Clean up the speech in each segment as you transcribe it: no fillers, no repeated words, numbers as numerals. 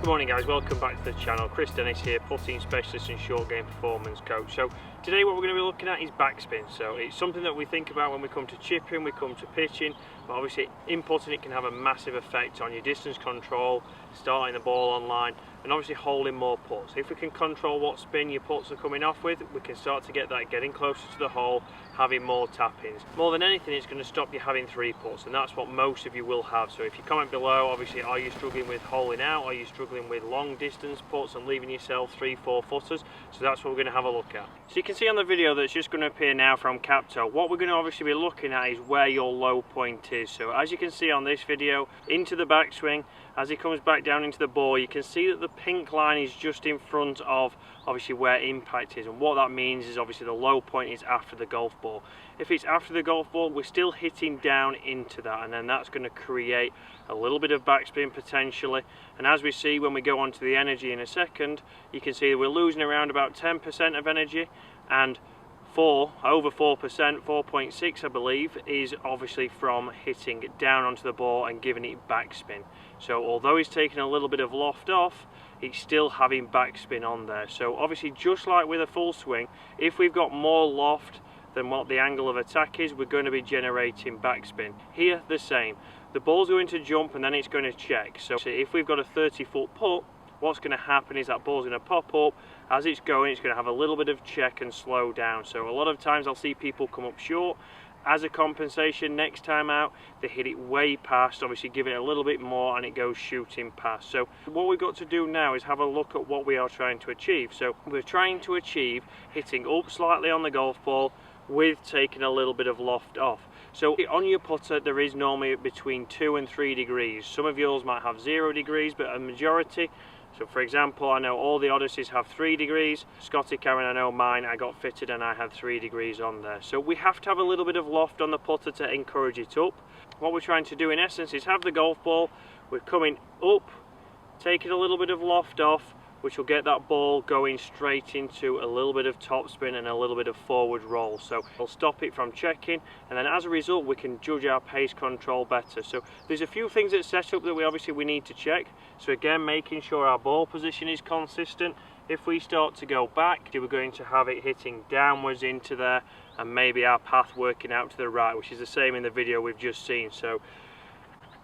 Good morning guys, welcome back to the channel. Chris Dennis here, putting specialist and short game performance coach. So today what we're going to be looking at is backspin. So it's something that we think about when we come to chipping, we come to pitching, but obviously inputting it can have a massive effect on your distance control, starting the ball on line, and obviously holding more putts. If we can control what spin your putts are coming off with, we can start to get that getting closer to the hole, having more tap-ins. More than anything, it's going to stop you having three putts, and that's what most of you will have. So if you comment below, obviously, are you struggling with holing out? Are you struggling with long distance putts and leaving yourself 3-4 footers? So that's what we're going to have a look at. So you can see on the video that's just going to appear now from Capto, what we're going to obviously be looking at is where your low point is. So as you can see on this video, into the backswing, as he comes back down into the ball, you can see that the pink line is just in front of obviously where impact is, and what that means is obviously the low point is after the golf ball. If it's after the golf ball, we're still hitting down into that, and then that's going to create a little bit of backspin potentially. And as we see when we go on to the energy in a second, you can see that we're losing around about 10% of energy, and over 4%, 4.6 I believe, is obviously from hitting down onto the ball and giving it backspin. So although he's taking a little bit of loft off, he's still having backspin on there. So obviously, just like with a full swing, if we've got more loft than what the angle of attack is, we're going to be generating backspin. Here, the same. The ball's going to jump and then it's going to check. So if we've got a 30-foot putt, what's going to happen is that ball's going to pop up. As it's going, it's going to have a little bit of check and slow down. So a lot of times I'll see people come up short. As a compensation, next time out, they hit it way past, obviously give it a little bit more and it goes shooting past. So what we've got to do now is have a look at what we are trying to achieve. So we're trying to achieve hitting up slightly on the golf ball with taking a little bit of loft off. So on your putter, there is normally between 2 and 3 degrees. Some of yours might have 0 degrees, but a majority, so for example, I know all the Odysseys have 3 degrees. Scotty Karen, I know mine, I got fitted and I had 3 degrees on there. So we have to have a little bit of loft on the putter to encourage it up. What we're trying to do in essence is have the golf ball, we're coming up, taking a little bit of loft off, which will get that ball going straight into a little bit of topspin and a little bit of forward roll. So we'll stop it from checking, and then as a result we can judge our pace control better. So there's a few things that set up that we need to check. So again, making sure our ball position is consistent. If we start to go back, we're going to have it hitting downwards into there, and maybe our path working out to the right, which is the same in the video we've just seen. So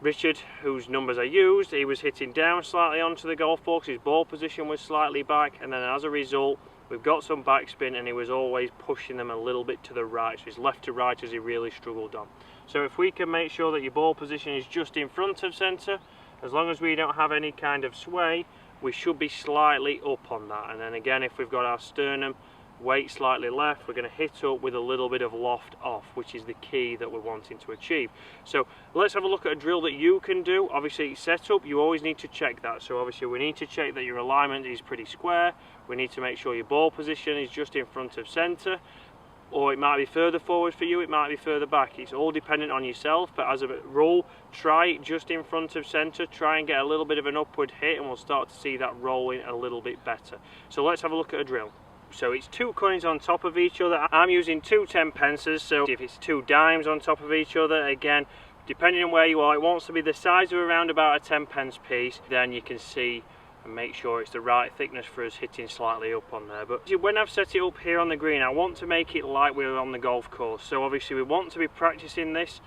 Richard, whose numbers I used, he was hitting down slightly onto the golf ball because his ball position was slightly back, and then as a result we've got some backspin, and he was always pushing them a little bit to the right, so his left to right as he really struggled on. So if we can make sure that your ball position is just in front of centre, as long as we don't have any kind of sway, we should be slightly up on that. And then again, if we've got our sternum weight slightly left, we're going to hit up with a little bit of loft off, which is the key that we're wanting to achieve. So let's have a look at a drill that you can do. Obviously setup, you always need to check that. So obviously we need to check that your alignment is pretty square. We need to make sure your ball position is just in front of centre, or it might be further forward for you, it might be further back. It's all dependent on yourself, but as a rule, try it just in front of centre, try and get a little bit of an upward hit, and we'll start to see that rolling a little bit better. So let's have a look at a drill. So it's 2 coins on top of each other. I'm using 2 10-pences, so if it's 2 dimes on top of each other, again, depending on where you are, it wants to be the size of around about a 10-pence piece. Then you can see and make sure it's the right thickness for us hitting slightly up on there. But when I've set it up here on the green, I want to make it like we're on the golf course. So obviously we want to be practicing this.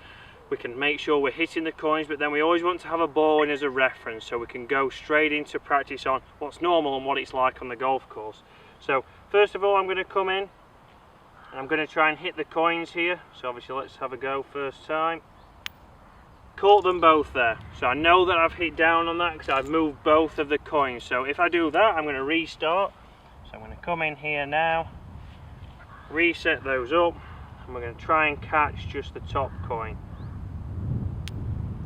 We can make sure we're hitting the coins, but then we always want to have a ball in as a reference, so we can go straight into practice on what's normal and what it's like on the golf course. So first of all, I'm going to come in and I'm going to try and hit the coins here. So obviously let's have a go first time. Caught them both there. So I know that I've hit down on that because I've moved both of the coins. So if I do that, I'm going to restart. So I'm going to come in here now, reset those up, and we're going to try and catch just the top coin.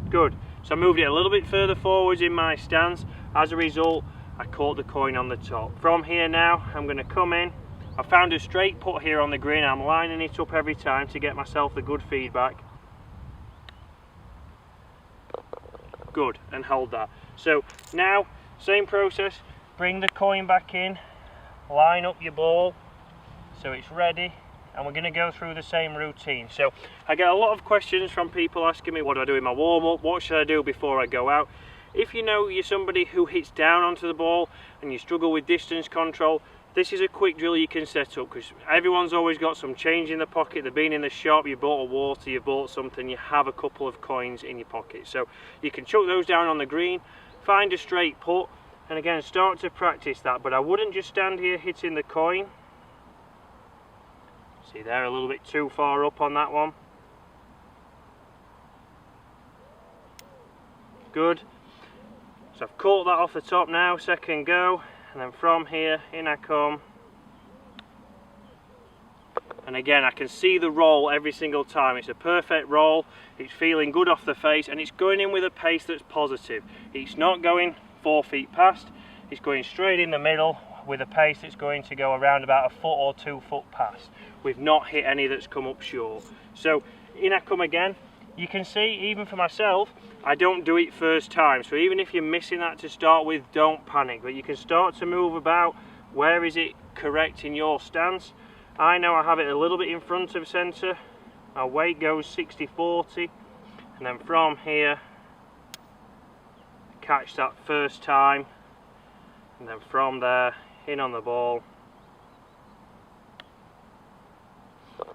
Good. So I moved it a little bit further forwards in my stance. As a result, I caught the coin on the top. From here now, I'm going to come in. I found a straight putt here on the green. I'm lining it up every time to get myself the good feedback. Good, and hold that. So now, same process, bring the coin back in, line up your ball so it's ready, and we're going to go through the same routine. So I get a lot of questions from people asking me, what do I do in my warm-up, what should I do before I go out? if you know you're somebody who hits down onto the ball and you struggle with distance control, this is a quick drill you can set up, because everyone's always got some change in the pocket. They've been in the shop, you bought a water, you bought something, you have a couple of coins in your pocket. So you can chuck those down on the green, find a straight putt, and again start to practice that. But I wouldn't just stand here hitting the coin. See, they're a little bit too far up on that one. Good. So I've caught that off the top now, second go. And then from here, in I come. And again, I can see the roll every single time. It's a perfect roll. It's feeling good off the face, and it's going in with a pace that's positive. It's not going 4 feet past. It's going straight in the middle with a pace that's going to go around about a foot or 2 foot past. We've not hit any that's come up short. So in I come again. You can see, even for myself, I don't do it first time. So even if you're missing that to start with, don't panic. But you can start to move about. Where is it correct in your stance? I know I have it a little bit in front of centre. My weight goes 60-40. And then from here, catch that first time. And then from there, in on the ball.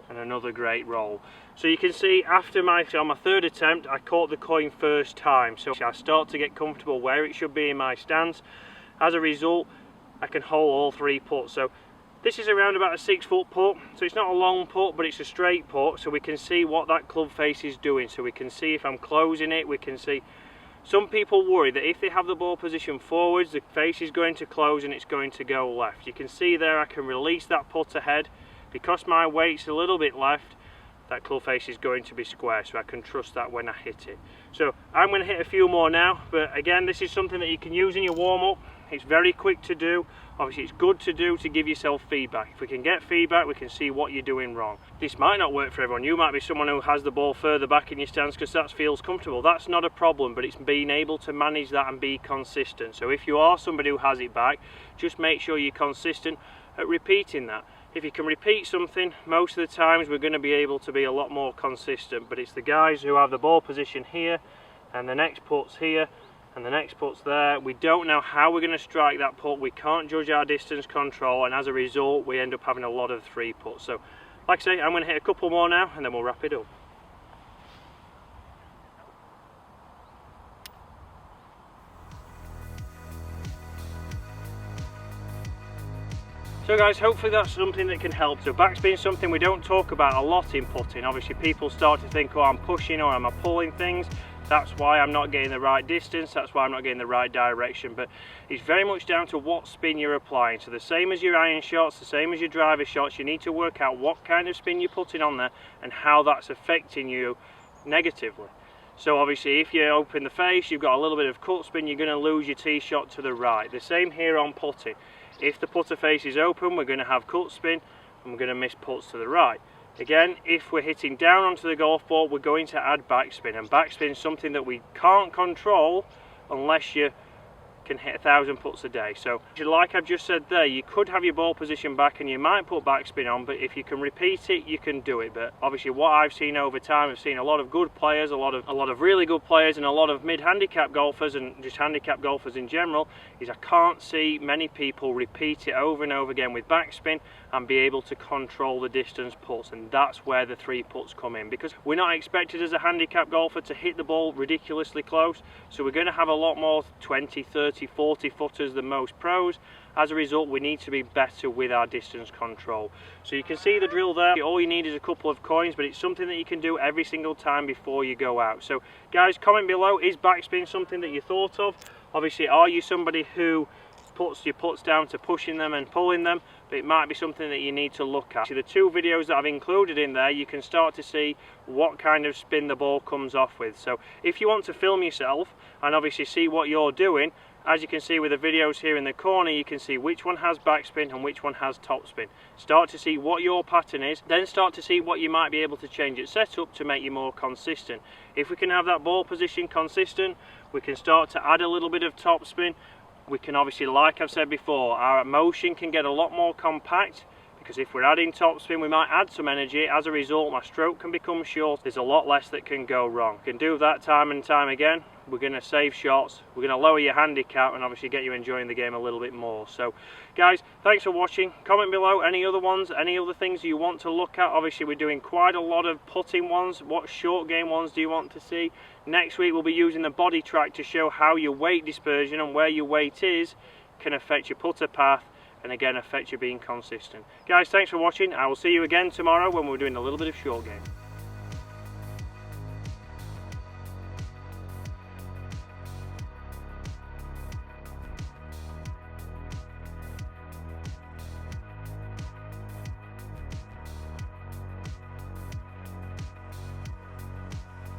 And another great roll. So you can see after on my third attempt, I caught the coin first time. So I start to get comfortable where it should be in my stance. As a result, I can hold all 3 putts. So this is around about a 6 foot putt. So it's not a long putt, but it's a straight putt. So we can see what that club face is doing. So we can see if I'm closing it. We can see. Some people worry that if they have the ball position forwards, the face is going to close and it's going to go left. You can see there I can release that putt ahead. Because my weight's a little bit left, that club face is going to be square, so I can trust that when I hit it. So I'm going to hit a few more now, but again, this is something that you can use in your warm-up. It's very quick to do. Obviously it's good to do to give yourself feedback. If we can get feedback, we can see what you're doing wrong. This might not work for everyone. You might be someone who has the ball further back in your stance because that feels comfortable. That's not a problem, but it's being able to manage that and be consistent. So if you are somebody who has it back, just make sure you're consistent at repeating that. If you can repeat something, most of the times we're going to be able to be a lot more consistent. But it's the guys who have the ball position here, and the next putt's here, and the next putt's there. We don't know how we're going to strike that putt. We can't judge our distance control, and as a result, we end up having a lot of 3 putts. So, like I say, I'm going to hit a couple more now, and then we'll wrap it up. So guys, hopefully that's something that can help. So backspin is something we don't talk about a lot in putting. Obviously people start to think, oh, I'm pushing or am I pulling things. That's why I'm not getting the right distance, that's why I'm not getting the right direction. But it's very much down to what spin you're applying. So the same as your iron shots, the same as your driver shots, you need to work out what kind of spin you're putting on there and how that's affecting you negatively. So obviously if you open the face, you've got a little bit of cut spin, you're going to lose your tee shot to the right. The same here on putting. If the putter face is open, we're going to have cut spin and we're going to miss putts to the right. Again, if we're hitting down onto the golf ball, we're going to add backspin, and backspin is something that we can't control unless you can hit 1,000 putts a day. So like I've just said there, you could have your ball position back and you might put backspin on, but if you can repeat it, you can do it. But obviously what I've seen over time, I've seen a lot of good players, a lot of really good players, and a lot of mid-handicap golfers and just handicap golfers in general, is I can't see many people repeat it over and over again with backspin and be able to control the distance putts, and that's where the 3 putts come in, because we're not expected as a handicap golfer to hit the ball ridiculously close, so we're going to have a lot more 20, 30, 40 footers than most pros. As a result, we need to be better with our distance control. So you can see the drill there. All you need is a couple of coins, but it's something that you can do every single time before you go out. So guys, comment below, is backspin something that you thought of? Obviously, are you somebody who puts your putts down to pushing them and pulling them? But it might be something that you need to look at. So the 2 videos that I've included in there, you can start to see what kind of spin the ball comes off with. So if you want to film yourself and obviously see what you're doing, as you can see with the videos here in the corner, you can see which one has backspin and which one has topspin. Start to see what your pattern is, then start to see what you might be able to change at setup to make you more consistent. If we can have that ball position consistent, we can start to add a little bit of topspin. We can obviously, like I've said before, our motion can get a lot more compact, because if we're adding topspin, we might add some energy. As a result, my stroke can become short. There's a lot less that can go wrong. You can do that time and time again. we're going to save shots, we're going to lower your handicap, and obviously get you enjoying the game a little bit more. So guys, thanks for watching. Comment below any other ones, any other things you want to look at. Obviously we're doing quite a lot of putting ones. What short game ones do you want to see? Next week we'll be using the body track to show how your weight dispersion and where your weight is can affect your putter path, and again affect you being consistent. Guys, thanks for watching. I will see you again tomorrow when we're doing a little bit of short game.